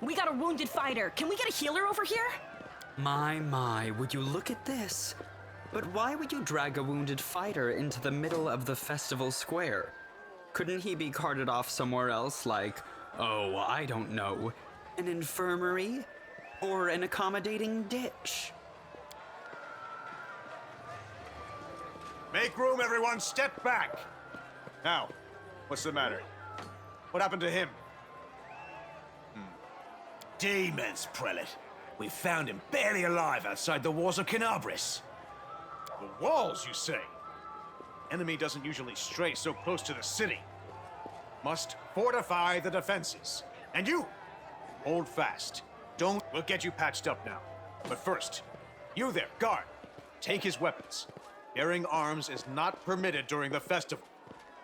We got a wounded fighter. Can we get a healer over here? My, would you look at this? But why would you drag a wounded fighter into the middle of the festival square? Couldn't he be carted off somewhere else, like, oh, I don't know, an infirmary? Or an accommodating ditch? Make room, everyone! Step back! Now, what's the matter? What happened to him? Demons, Prelate. We found him barely alive outside the walls of Canabris. The walls, you say? Enemy doesn't usually stray so close to the city. Must fortify the defenses. And you, hold fast. We'll get you patched up now. But first, you there, guard, take his weapons. Bearing arms is not permitted during the festival.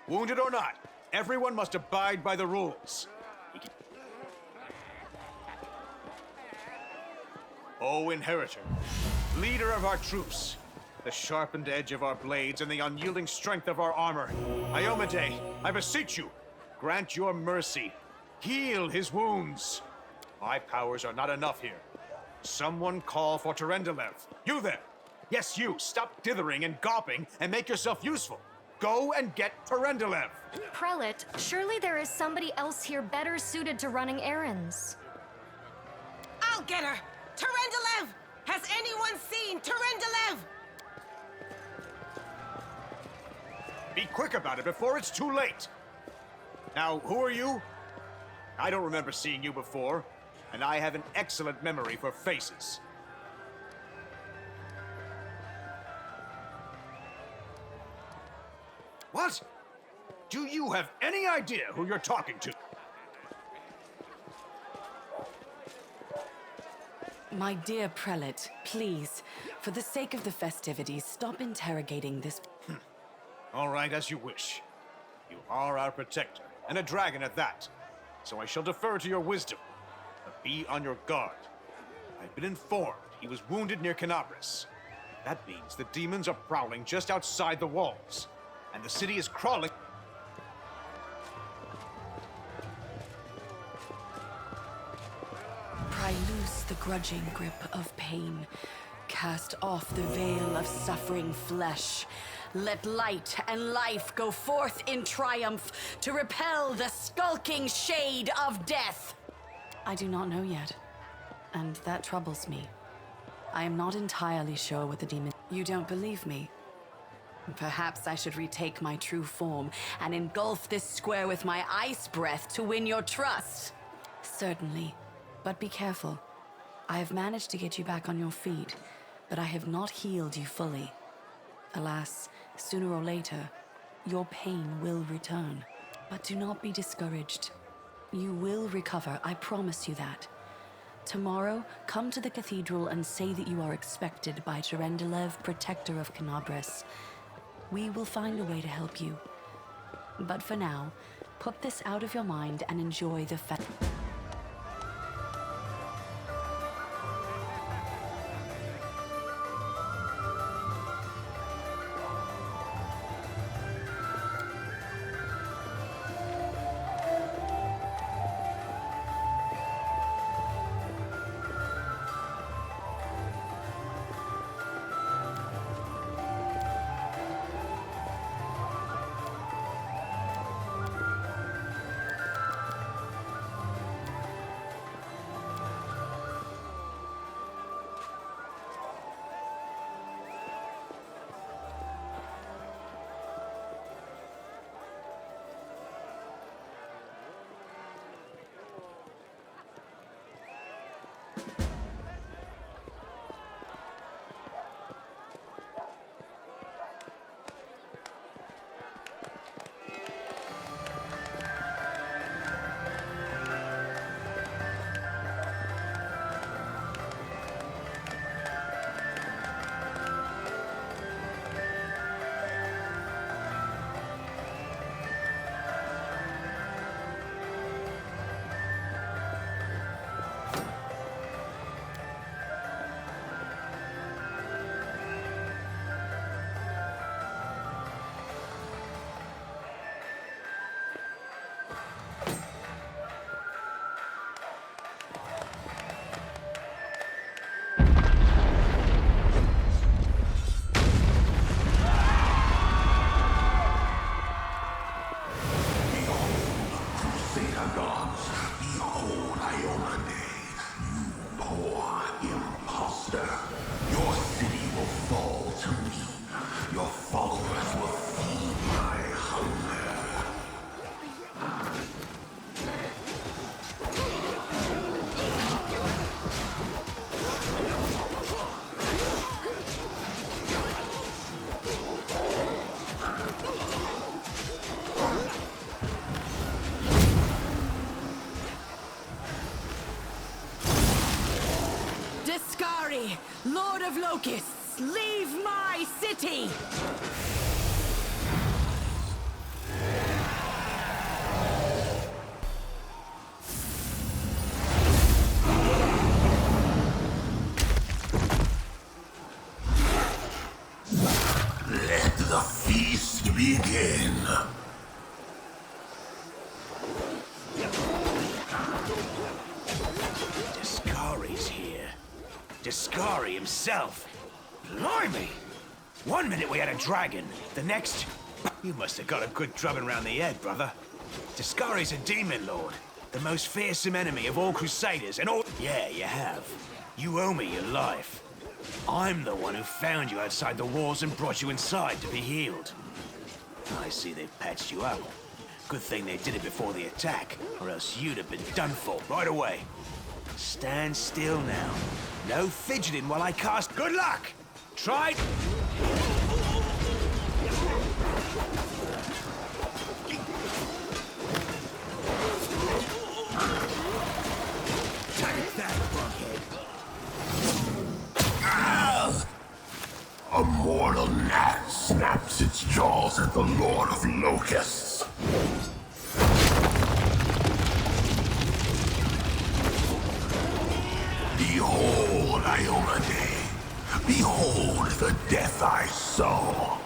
Wounded or not, everyone must abide by the rules. O Inheritor, leader of our troops, the sharpened edge of our blades and the unyielding strength of our armor, Iomade, I beseech you, grant your mercy. Heal his wounds. My powers are not enough here. Someone call for Terendelev. You there! Yes, you! Stop dithering and gawping and make yourself useful. Go and get Terendelev! Prelate, surely there is somebody else here better suited to running errands. I'll get her! Terendelev! Has anyone seen Terendelev? Be quick about it before it's too late! Now, who are you? I don't remember seeing you before, and I have an excellent memory for faces. What? Do you have any idea who you're talking to? My dear Prelate, please, for the sake of the festivities, stop interrogating this. All right, as you wish. You are our protector, and a dragon at that. So I shall defer to your wisdom. But be on your guard. I've been informed he was wounded near Canabris. That means the demons are prowling just outside the walls. And the city is crawling. Pry loose the grudging grip of pain. Cast off the veil of suffering flesh. Let light and life go forth in triumph to repel the skulking shade of death. I do not know yet, and that troubles me. I am not entirely sure what the demon... You don't believe me? Perhaps I should retake my true form and engulf this square with my ice breath to win your trust. Certainly, but be careful. I have managed to get you back on your feet, but I have not healed you fully. Alas, sooner or later, your pain will return. But do not be discouraged. You will recover, I promise you that. Tomorrow, come to the cathedral and say that you are expected by Terendelev, protector of Canabris. We will find a way to help you. But for now, put this out of your mind and enjoy the Discari, Lord of Locusts, leave my city! Let the feast begin. Discari's here. Discari himself. Blimey! One minute we had a dragon, the next... You must have got a good drubbing round the head, brother. Discari's a demon lord, the most fearsome enemy of all crusaders and all... Yeah, you have. You owe me your life. I'm the one who found you outside the walls and brought you inside to be healed. I see they've patched you up. Good thing they did it before the attack, or else you'd have been done for right away. Stand still now. No fidgeting while I cast. Good luck! Try... Take that, buckhead. A mortal gnat snaps its jaws at the Lord of Locusts. Behold, Iomade. Behold the death I sow.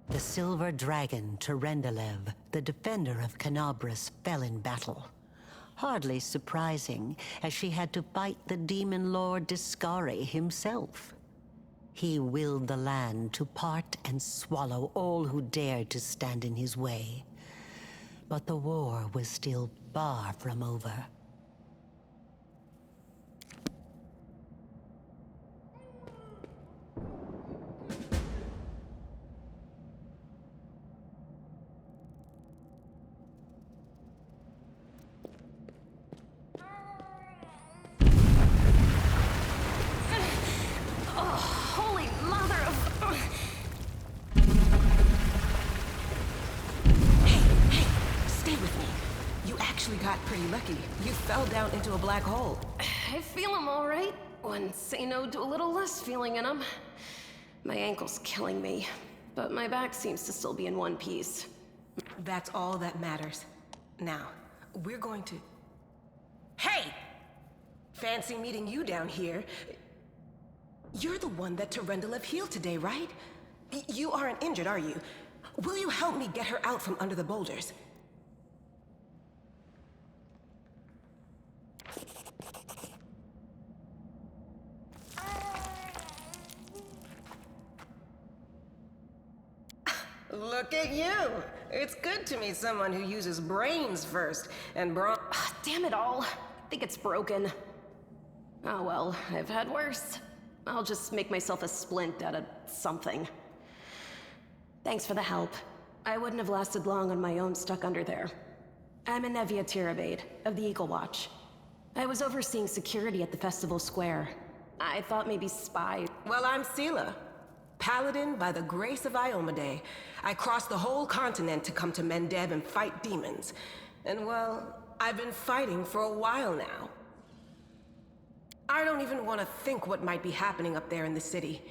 The silver dragon, Terendelev, the defender of Canabras, fell in battle. Hardly surprising, as she had to fight the demon lord Discari himself. He willed the land to part and swallow all who dared to stand in his way. But the war was still far from over. Holy mother of... Hey, stay with me. You actually got pretty lucky. You fell down into a black hole. I feel him all right. One say no to a little less feeling in him. My ankle's killing me, but my back seems to still be in one piece. That's all that matters. Now, we're going to... Hey! Fancy meeting you down here. You're the one that Terendelev healed today, right? You aren't injured, are you? Will you help me get her out from under the boulders? Look at you! It's good to meet someone who uses brains first, and Damn it all. I think it's broken. Oh well, I've had worse. I'll just make myself a splint out of something. Thanks for the help. I wouldn't have lasted long on my own stuck under there. I'm Anevia Tirabade, of the Eagle Watch. I was overseeing security at the festival square. I thought maybe spies. Well, I'm Sela. Paladin by the grace of Iomade. I crossed the whole continent to come to Mendev and fight demons. And well, I've been fighting for a while now. I don't even want to think what might be happening up there in the city.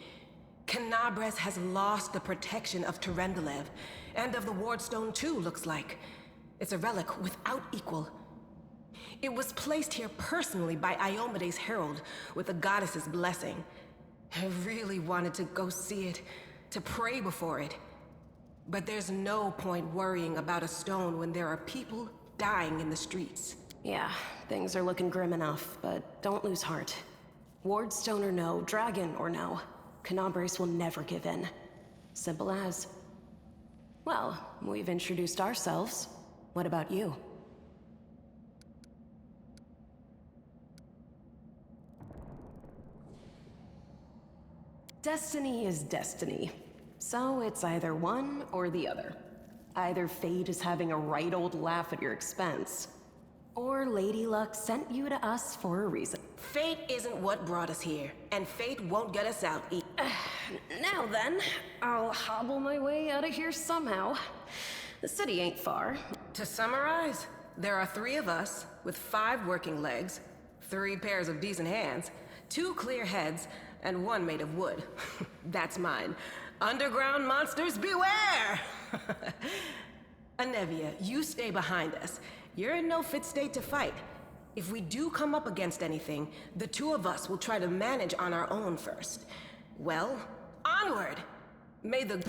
Canabras has lost the protection of Terendelev, and of the Wardstone too, looks like. It's a relic without equal. It was placed here personally by Iomade's herald, with the goddess's blessing. I really wanted to go see it, to pray before it. But there's no point worrying about a stone when there are people dying in the streets. Yeah, things are looking grim enough, but don't lose heart. Wardstone or no, dragon or no, Canabras will never give in. Simple as. Well, we've introduced ourselves. What about you? Destiny is destiny. So it's either one or the other. Either fate is having a right old laugh at your expense, Or Lady Luck sent you to us for a reason. Fate isn't what brought us here, and fate won't get us out. Now then, I'll hobble my way out of here somehow. The city ain't far. To summarize, there are 3 of us with 5 working legs, 3 pairs of decent hands, 2 clear heads, and 1 made of wood. That's mine. Underground monsters beware! Anevia, you stay behind us. You're in no fit state to fight. If we do come up against anything, the 2 of us will try to manage on our own first. Well, onward! May the...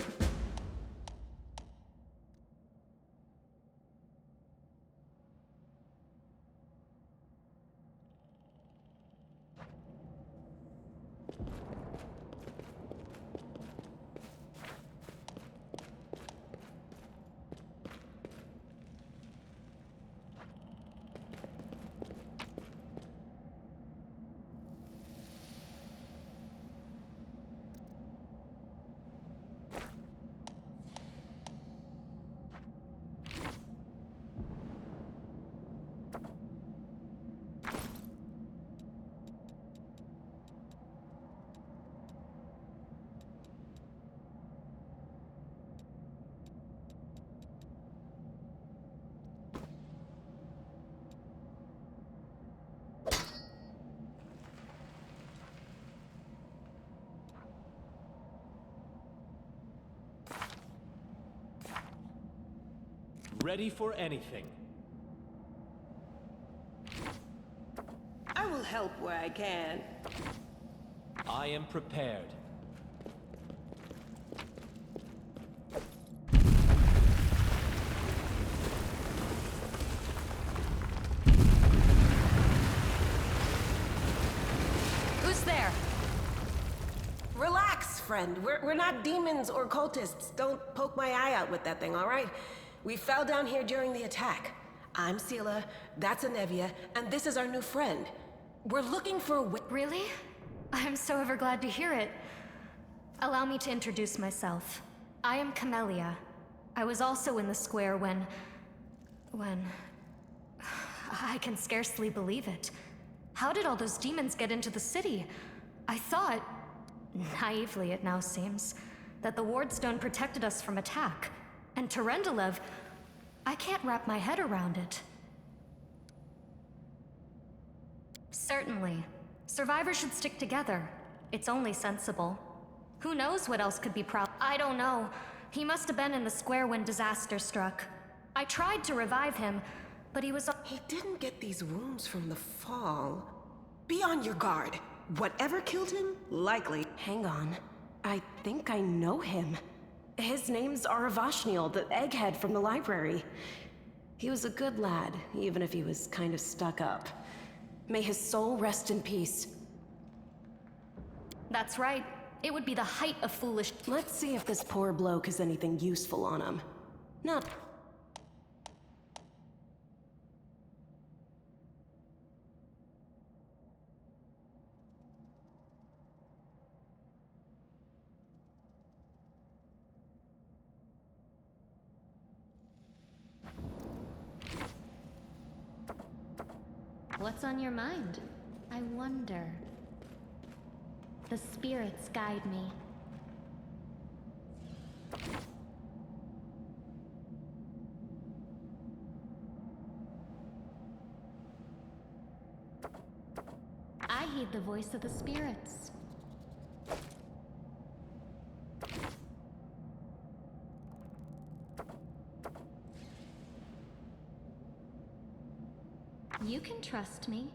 Ready for anything. I will help where I can. I am prepared. Who's there? Relax, friend. We're not demons or cultists. Don't poke my eye out with that thing, all right? We fell down here during the attack. I'm Sela, that's Anevia, and this is our new friend. We're looking for a Really? I'm so ever glad to hear it. Allow me to introduce myself. I am Camellia. I was also in the square when... I can scarcely believe it. How did all those demons get into the city? I thought, naively it now seems, that the Wardstone protected us from attack. And Terendelev, I can't wrap my head around it. Certainly. Survivors should stick together. It's only sensible. Who knows what else could be I don't know. He must have been in the square when disaster struck. I tried to revive him, but he was... He didn't get these wounds from the fall. Be on your guard. Whatever killed him, likely... Hang on. I think I know him. His name's Aravashniel, the egghead from the library. He was a good lad, even if he was kind of stuck up. May his soul rest in peace. That's right. It would be the height of foolish... Let's see if this poor bloke has anything useful on him. Not... What's on your mind? I wonder. The spirits guide me. I heed the voice of the spirits. You can trust me.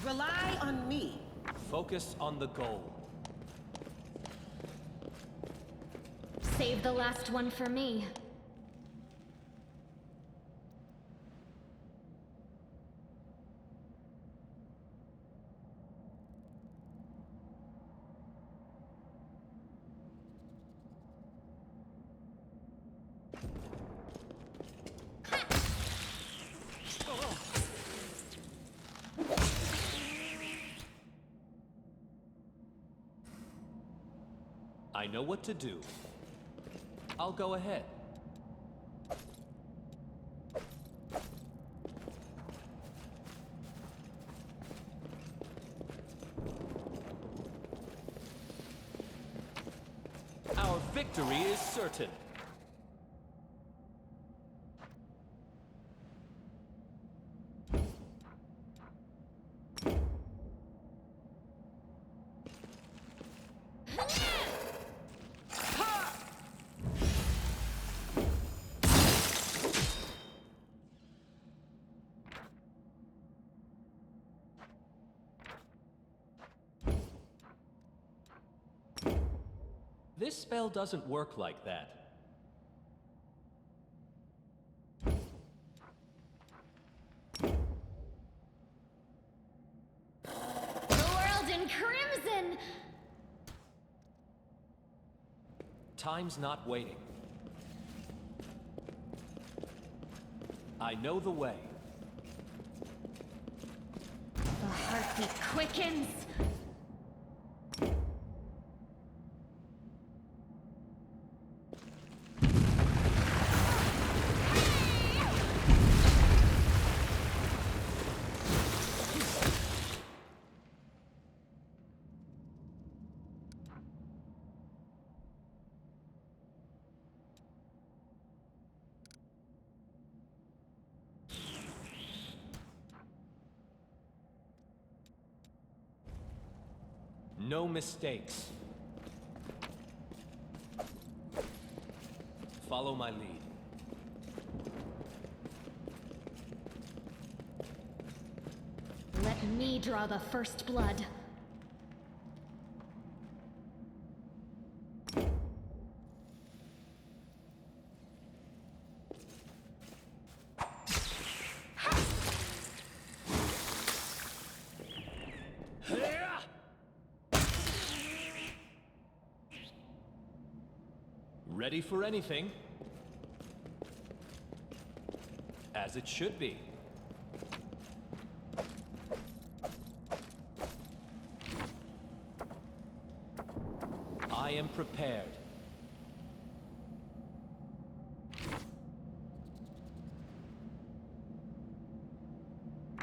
Rely on me. Focus on the goal. Save the last one for me. I know what to do. I'll go ahead. Our victory is certain. This spell doesn't work like that. The world in crimson! Time's not waiting. I know the way. The heartbeat quickens! No mistakes. Follow my lead. Let me draw the first blood. Ready for anything. As it should be. I am prepared.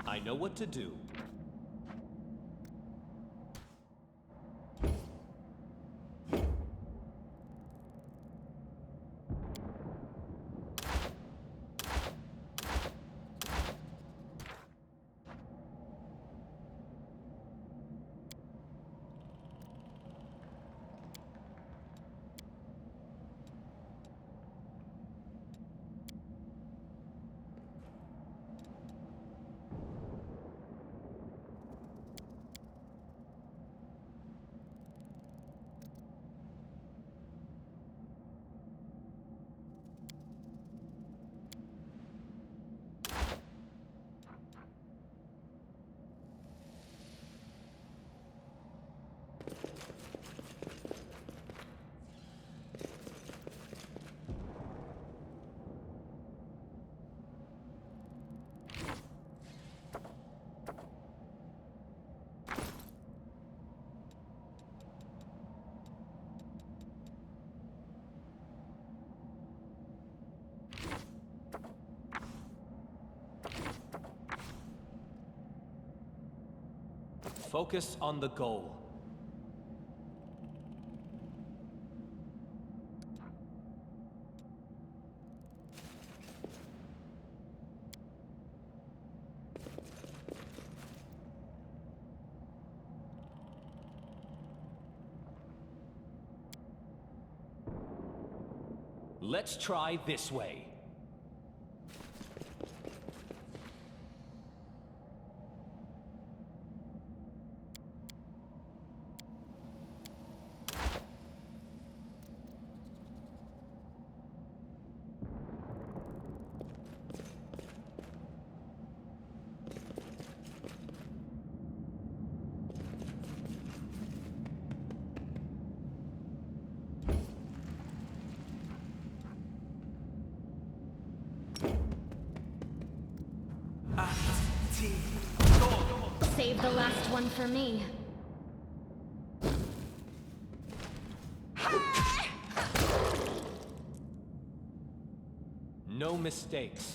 I know what to do. Focus on the goal. Let's try this way. Save the last one for me. No mistakes.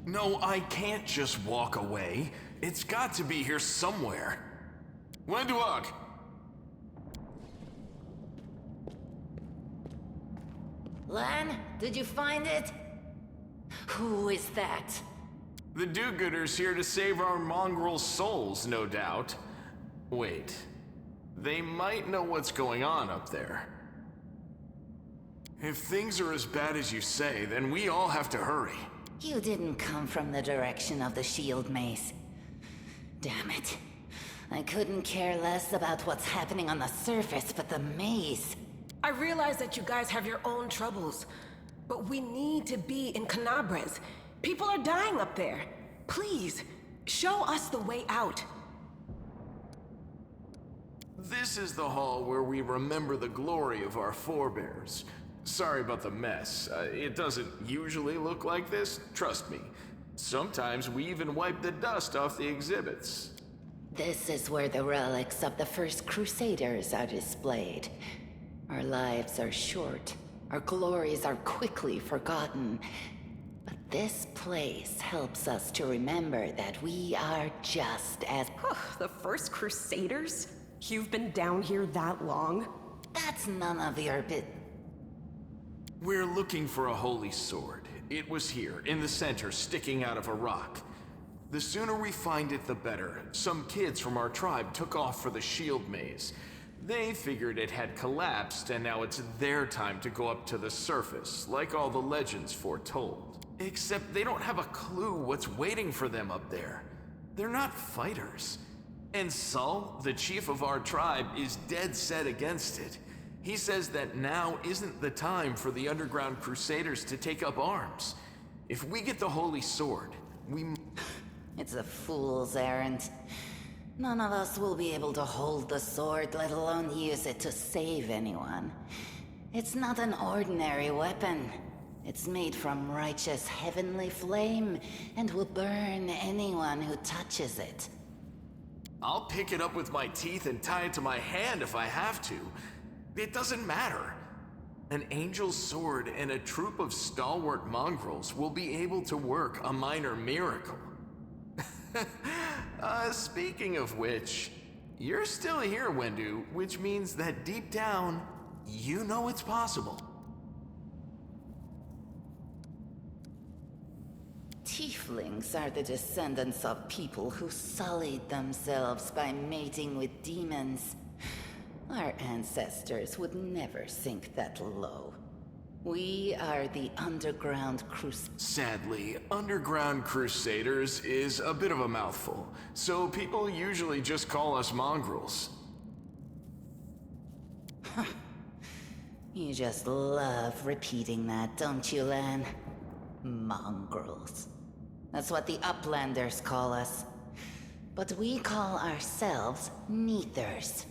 No, I can't just walk away. It's got to be here somewhere. Wenduok! Lan, did you find it? Who is that? The do-gooders here to save our mongrel souls, no doubt. Wait. They might know what's going on up there. If things are as bad as you say, then we all have to hurry. You didn't come from the direction of the shield maze. Damn it. I couldn't care less about what's happening on the surface, but the maze. I realize that you guys have your own troubles, but we need to be in Canabres. People are dying up there. Please, show us the way out. This is the hall where we remember the glory of our forebears. Sorry about the mess. It doesn't usually look like this, trust me. Sometimes we even wipe the dust off the exhibits. This is where the relics of the first Crusaders are displayed. Our lives are short. Our glories are quickly forgotten. But this place helps us to remember that we are just as... The first Crusaders? You've been down here that long? That's none of your bit... We're looking for a holy sword. It was here, in the center, sticking out of a rock. The sooner we find it, the better. Some kids from our tribe took off for the shield maze. They figured it had collapsed, and now it's their time to go up to the surface, like all the legends foretold. Except they don't have a clue what's waiting for them up there. They're not fighters. And Sul, the chief of our tribe, is dead set against it. He says that now isn't the time for the underground crusaders to take up arms. If we get the holy sword, we... It's a fool's errand. None of us will be able to hold the sword, let alone use it to save anyone. It's not an ordinary weapon. It's made from righteous heavenly flame, and will burn anyone who touches it. I'll pick it up with my teeth and tie it to my hand if I have to. It doesn't matter. An angel's sword and a troop of stalwart mongrels will be able to work a minor miracle. Speaking of which, you're still here, Wendu, which means that deep down, you know it's possible. Tieflings are the descendants of people who sullied themselves by mating with demons. Our ancestors would never sink that low. We are the underground Sadly, underground crusaders is a bit of a mouthful, so people usually just call us mongrels. You just love repeating that, don't you, Lan? Mongrels. That's what the Uplanders call us. But we call ourselves Neathers.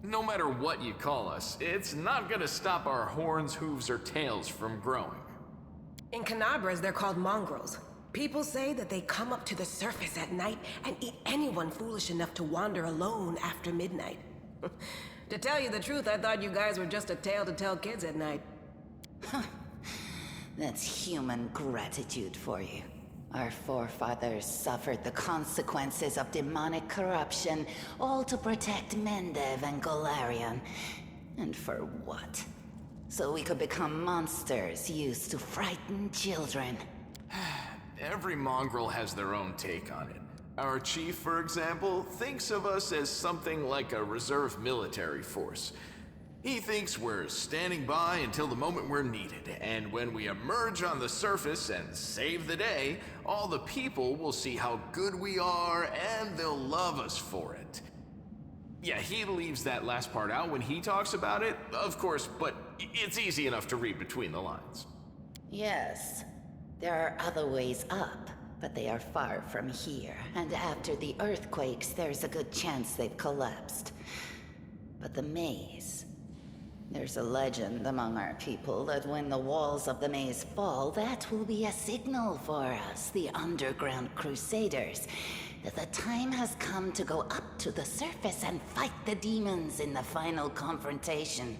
No matter what you call us, it's not gonna stop our horns, hooves, or tails from growing. In Canabres, they're called mongrels. People say that they come up to the surface at night and eat anyone foolish enough to wander alone after midnight. To tell you the truth, I thought you guys were just a tale to tell kids at night. That's human gratitude for you. Our forefathers suffered the consequences of demonic corruption, all to protect Mendev and Golarion. And for what? So we could become monsters used to frighten children. Every mongrel has their own take on it. Our chief, for example, thinks of us as something like a reserve military force. He thinks we're standing by until the moment we're needed, and when we emerge on the surface and save the day, all the people will see how good we are and they'll love us for it. Yeah, he leaves that last part out when he talks about it, of course, but it's easy enough to read between the lines. Yes, there are other ways up, but they are far from here, and after the earthquakes, there's a good chance they've collapsed. But the maze... There's a legend among our people that when the walls of the maze fall, that will be a signal for us, the underground crusaders, that the time has come to go up to the surface and fight the demons in the final confrontation.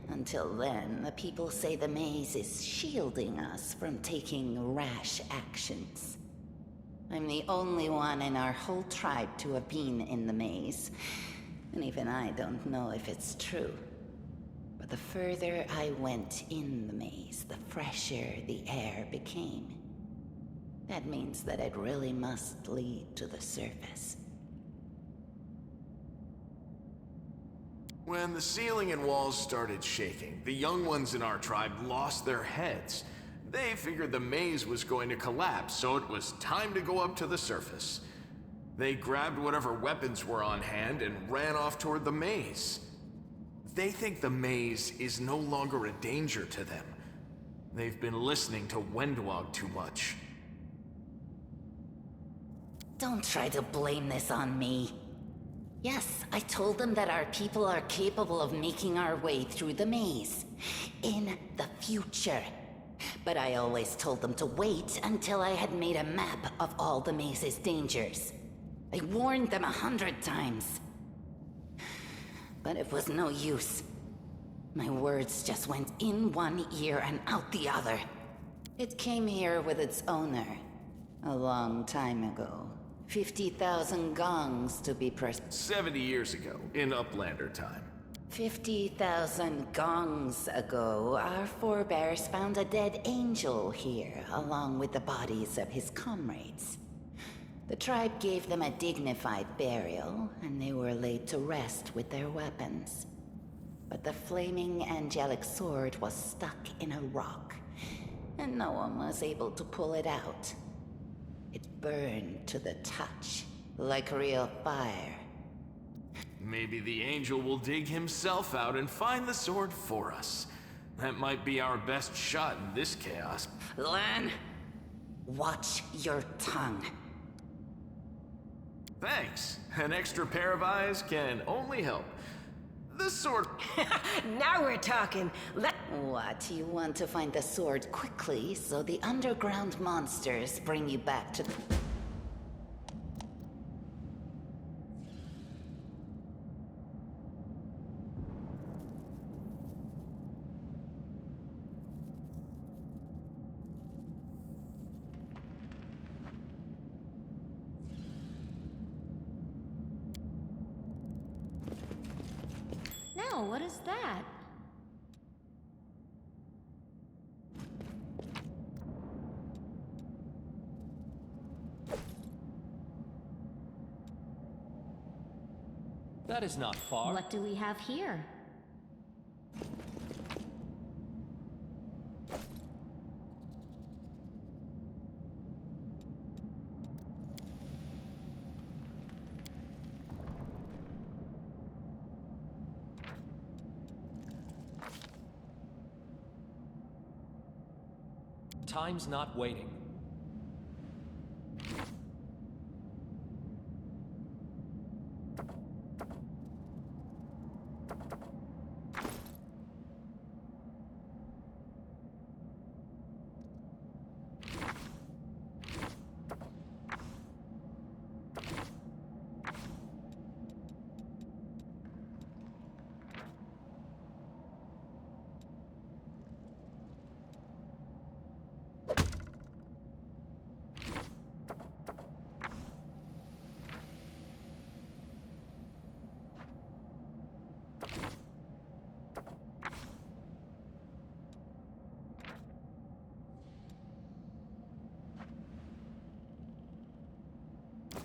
Until then, the people say the maze is shielding us from taking rash actions. I'm the only one in our whole tribe to have been in the maze. And even I don't know if it's true. But the further I went in the maze, the fresher the air became. That means that it really must lead to the surface. When the ceiling and walls started shaking, the young ones in our tribe lost their heads. They figured the maze was going to collapse, so it was time to go up to the surface. They grabbed whatever weapons were on hand and ran off toward the maze. They think the maze is no longer a danger to them. They've been listening to Wendwog too much. Don't try to blame this on me. Yes, I told them that our people are capable of making our way through the maze. In the future. But I always told them to wait until I had made a map of all the maze's dangers. I warned them 100 times. But it was no use. My words just went in one ear and out the other. It came here with its owner. A long time ago. 50,000 gongs to be precise. 70 years ago, in Uplander time. 50,000 gongs ago, our forebears found a dead angel here, along with the bodies of his comrades. The tribe gave them a dignified burial, and they were laid to rest with their weapons. But the flaming angelic sword was stuck in a rock, and no one was able to pull it out. It burned to the touch, like real fire. Maybe the angel will dig himself out and find the sword for us. That might be our best shot in this chaos. Lan, watch your tongue. Thanks. An extra pair of eyes can only help. The sword... Now we're talking. What? You want to find the sword quickly so the underground monsters bring you back to... No, what is that? That is not far. What do we have here? Time's not waiting.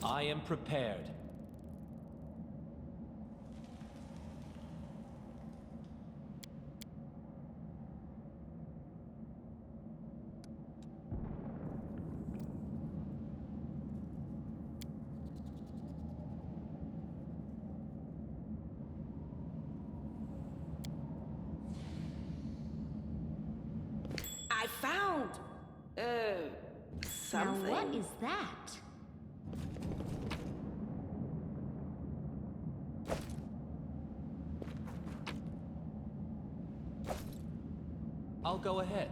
I am prepared. I found, something. Now what is that? I'll go ahead.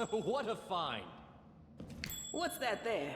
What a find! What's that there?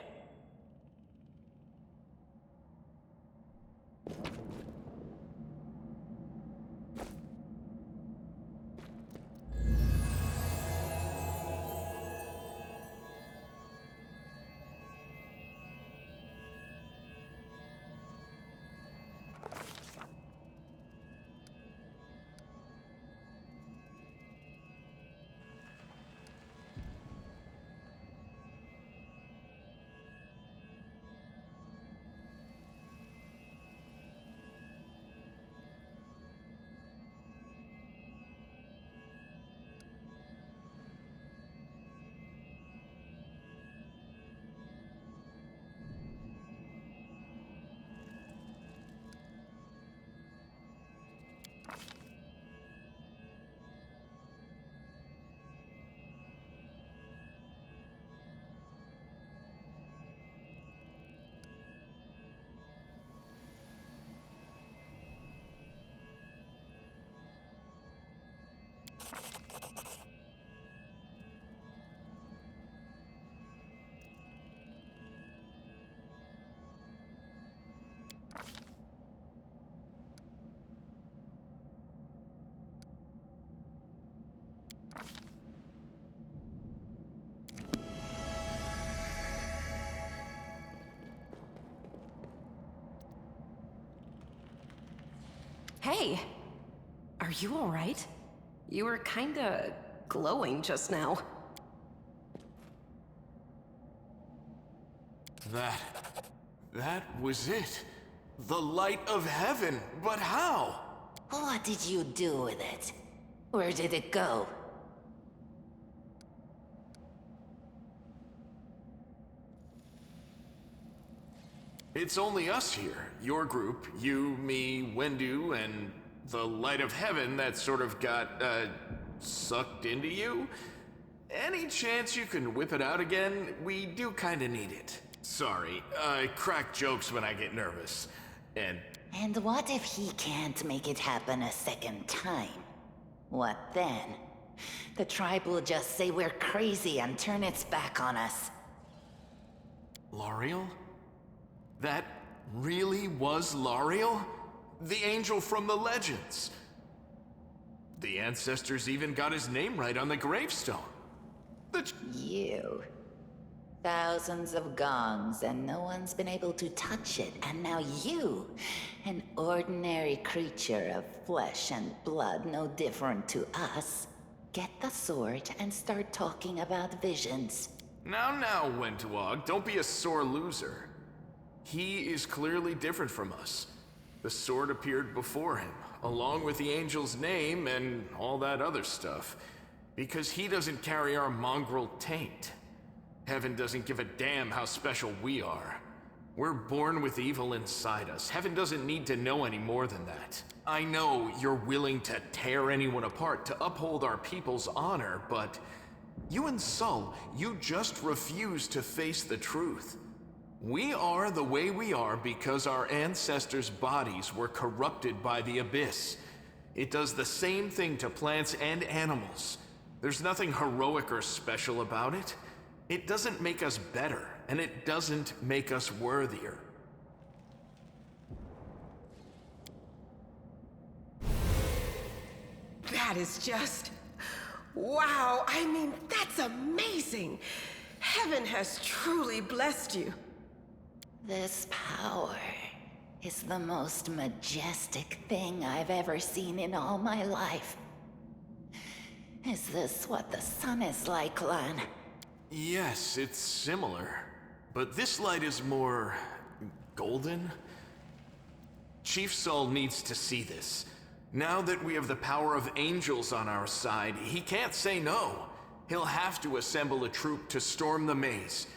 Hey, are you all right? You were kinda glowing just now. That was it. The light of heaven, but how? What did you do with it? Where did it go? It's only us here. Your group, you, me, Wendu, and the light of heaven that sort of got, sucked into you. Any chance you can whip it out again? We do kinda need it. Sorry, I crack jokes when I get nervous. And what if he can't make it happen a second time? What then? The tribe will just say we're crazy and turn its back on us. L'Ariel? That really was L'Ariel? The angel from the legends. The ancestors even got his name right on the gravestone. You. Thousands of gongs and no one's been able to touch it. And now you, an ordinary creature of flesh and blood no different to us, get the sword and start talking about visions. Now, Wentawag, don't be a sore loser. He is clearly different from us. The sword appeared before him, along with the angel's name and all that other stuff, because he doesn't carry our mongrel taint. Heaven doesn't give a damn how special we are. We're born with evil inside us. Heaven doesn't need to know any more than that. I know you're willing to tear anyone apart to uphold our people's honor, but you and Sol, you just refuse to face the truth. We are the way we are because our ancestors' bodies were corrupted by the Abyss. It does the same thing to plants and animals. There's nothing heroic or special about it. It doesn't make us better, and it doesn't make us worthier. That is just... wow, I mean, that's amazing! Heaven has truly blessed you. This power is the most majestic thing I've ever seen in all my life. Is this what the sun is like, Lan? Yes, it's similar. But this light is more... golden? Chief Sol needs to see this. Now that we have the power of angels on our side, he can't say no. He'll have to assemble a troop to storm the maze.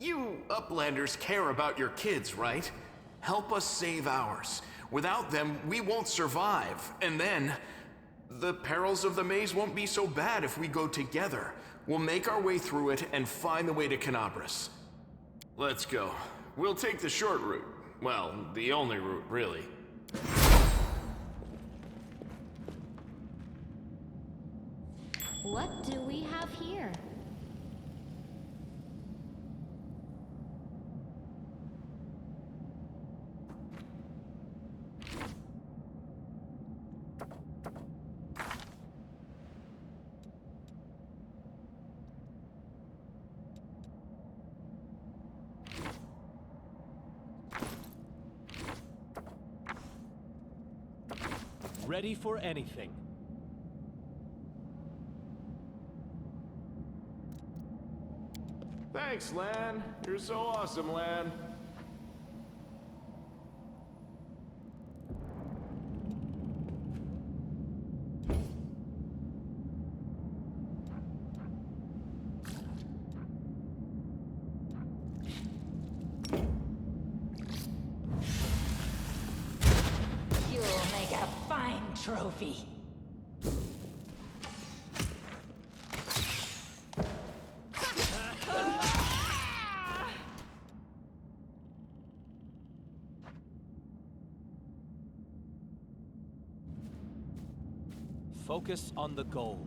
You Uplanders care about your kids, right? Help us save ours. Without them, we won't survive. And then... The perils of the maze won't be so bad if we go together. We'll make our way through it and find the way to Canabras. Let's go. We'll take the short route. Well, the only route, really. What do we have here? Ready for anything. Thanks, Lan. You're so awesome, Lan. You'll make a fine trophy. Focus on the goal.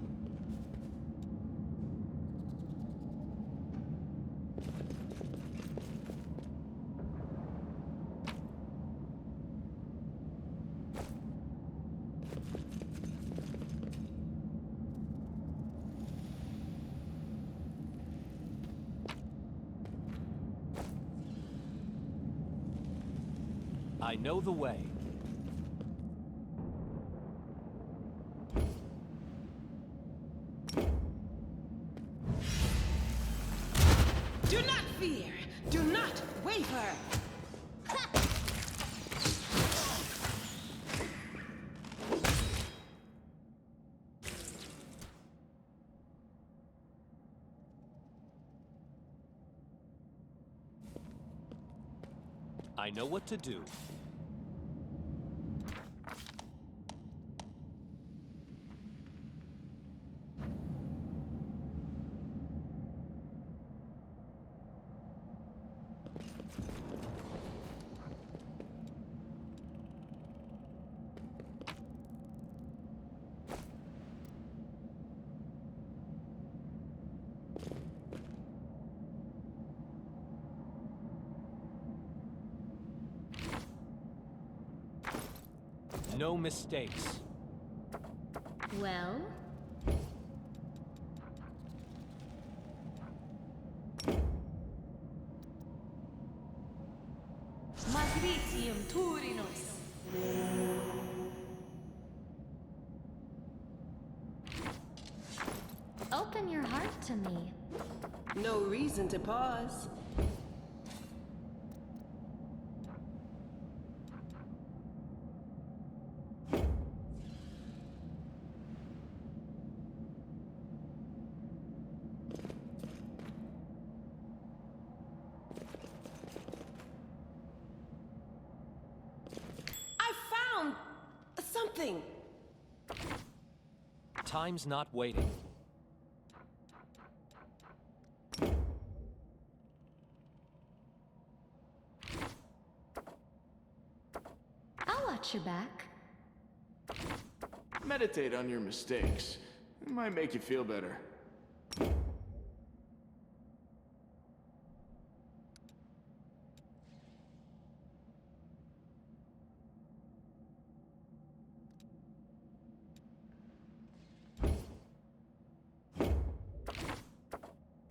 I know the way. Do not fear! Do not waver! I know what to do. No mistakes. Well? Magritium Turinos. Open your heart to me. No reason to pause. I found something. Time's not waiting. I'll watch your back. Meditate on your mistakes. It might make you feel better.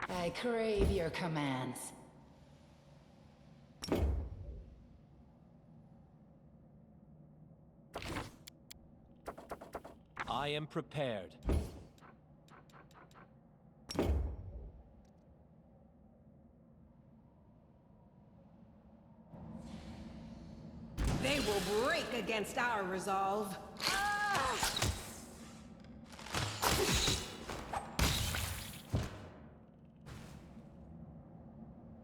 I crave your commands. I am prepared. They will break against our resolve.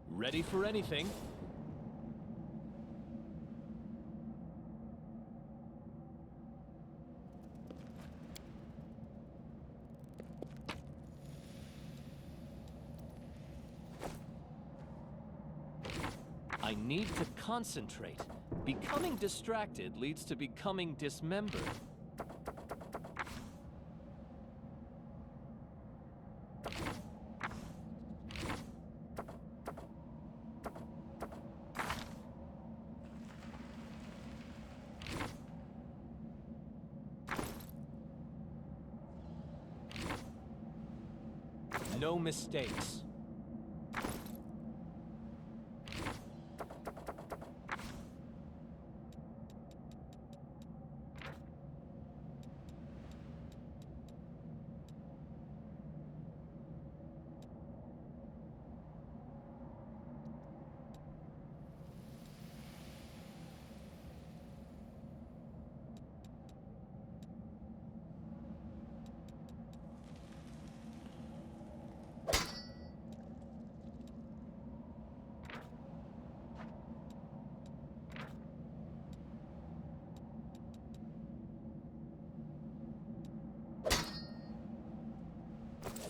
Ready for anything. I need to concentrate. Becoming distracted leads to becoming dismembered. No mistakes.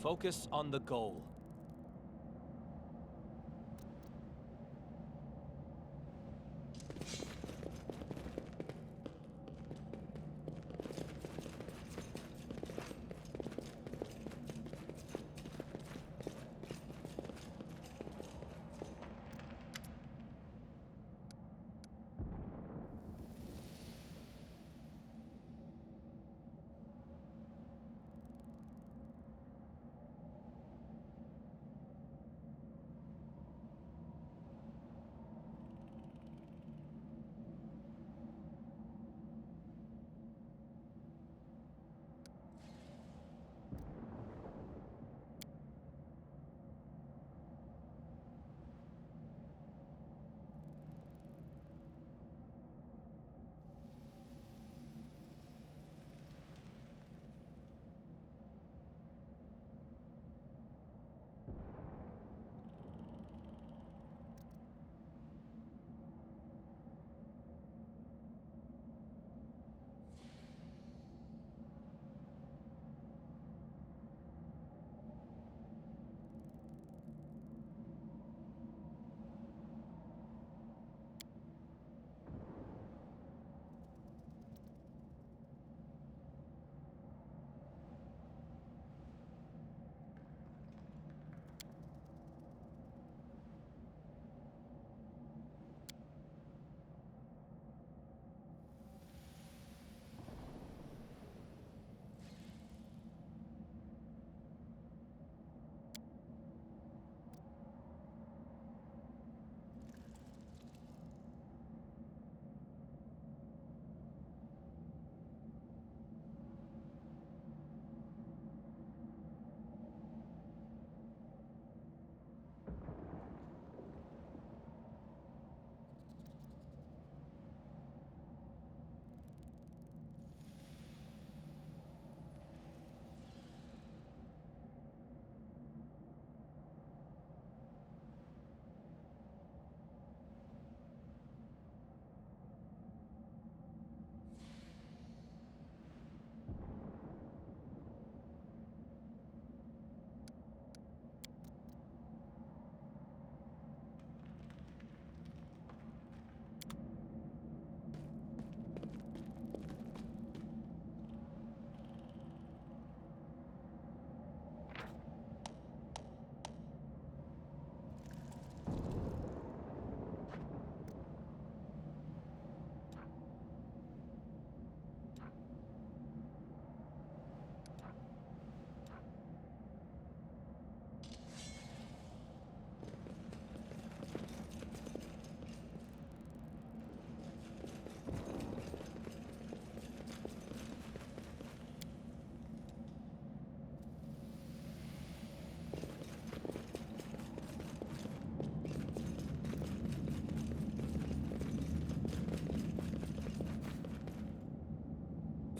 Focus on the goal.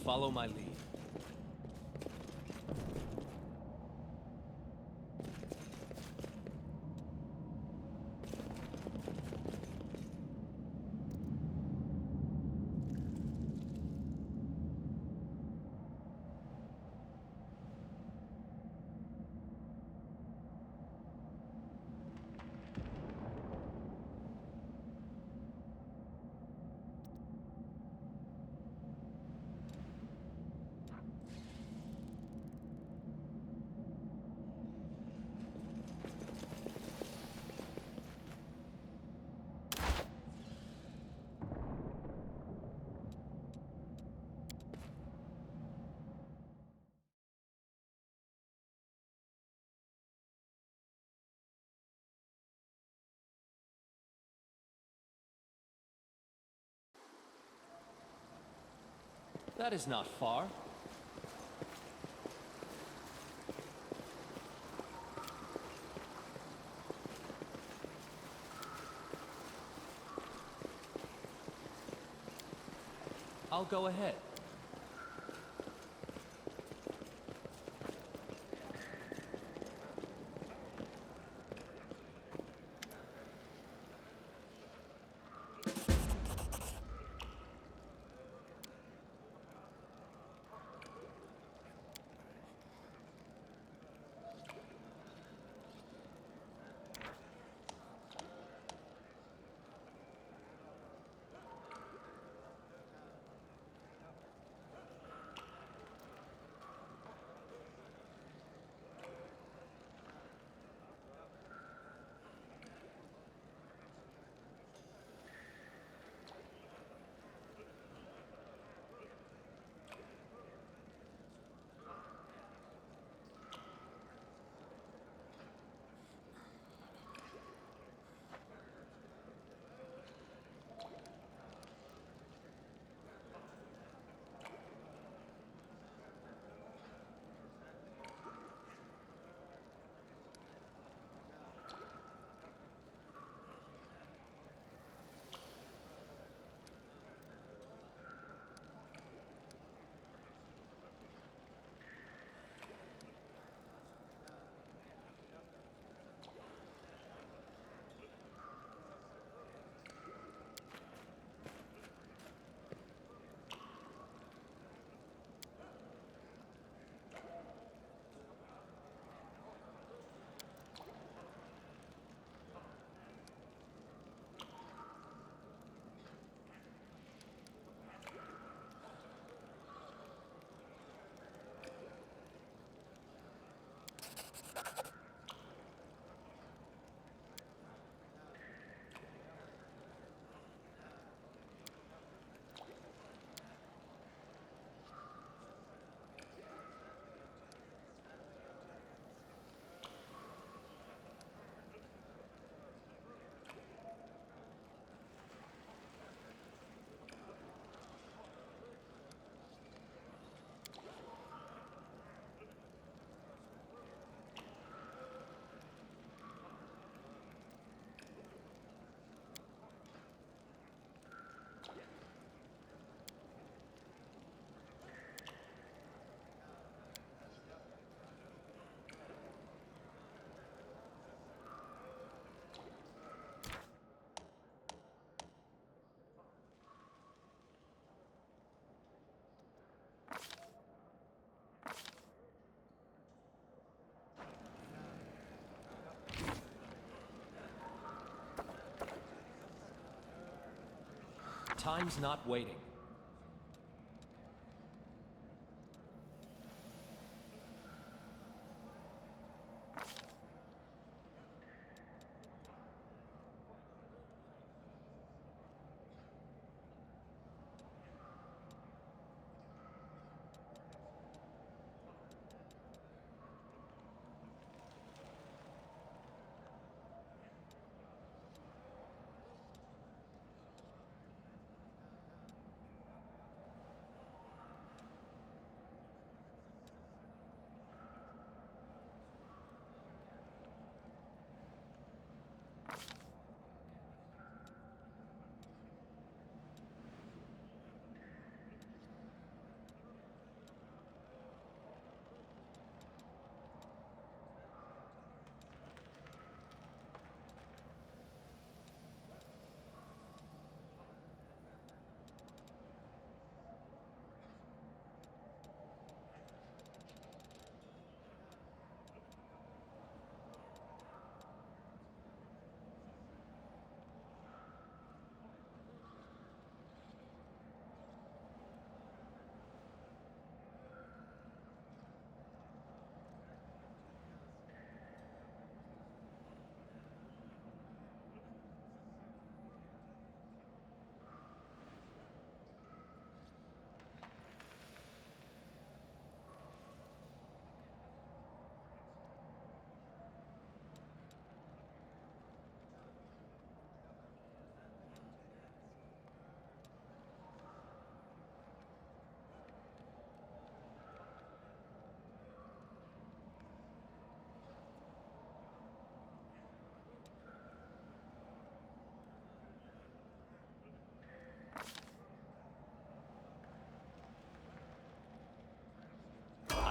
Follow my lead. That is not far. I'll go ahead. Time's not waiting.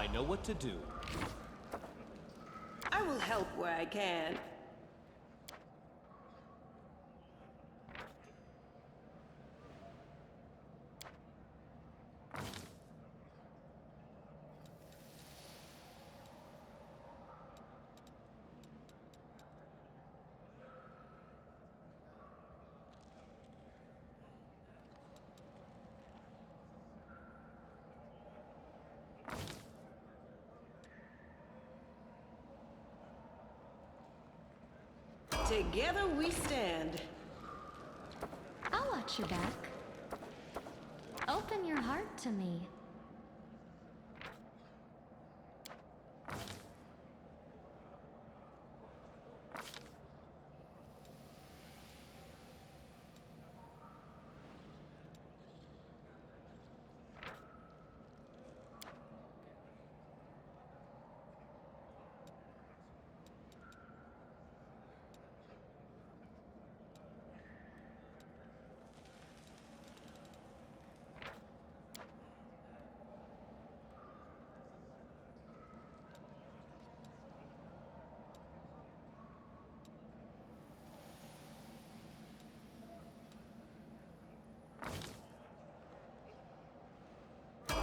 I know what to do. I will help where I can. Together we stand. I'll watch your back. Open your heart to me.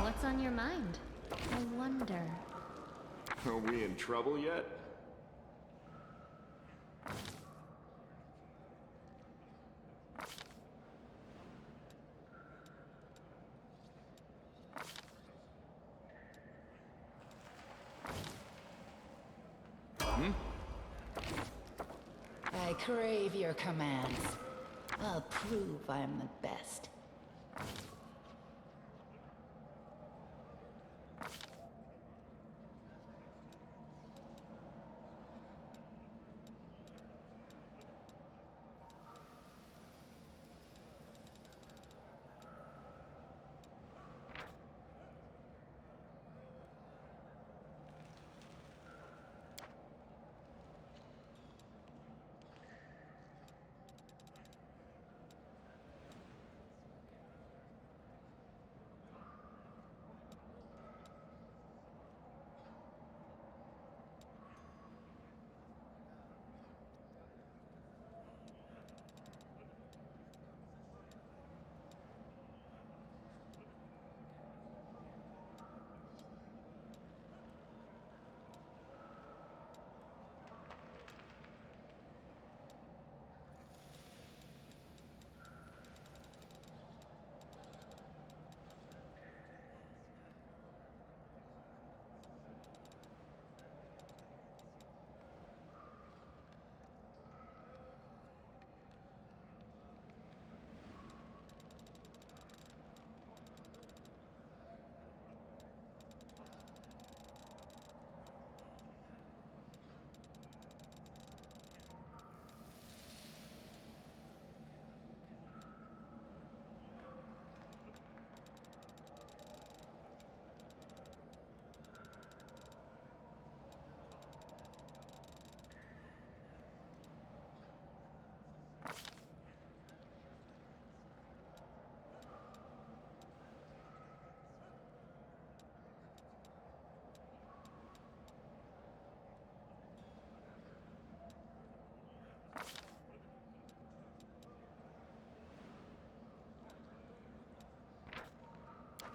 What's on your mind? I wonder. Are we in trouble yet? I crave your commands. I'll prove I'm the best.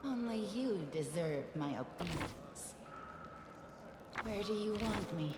Only you deserve my obedience. Where do you want me?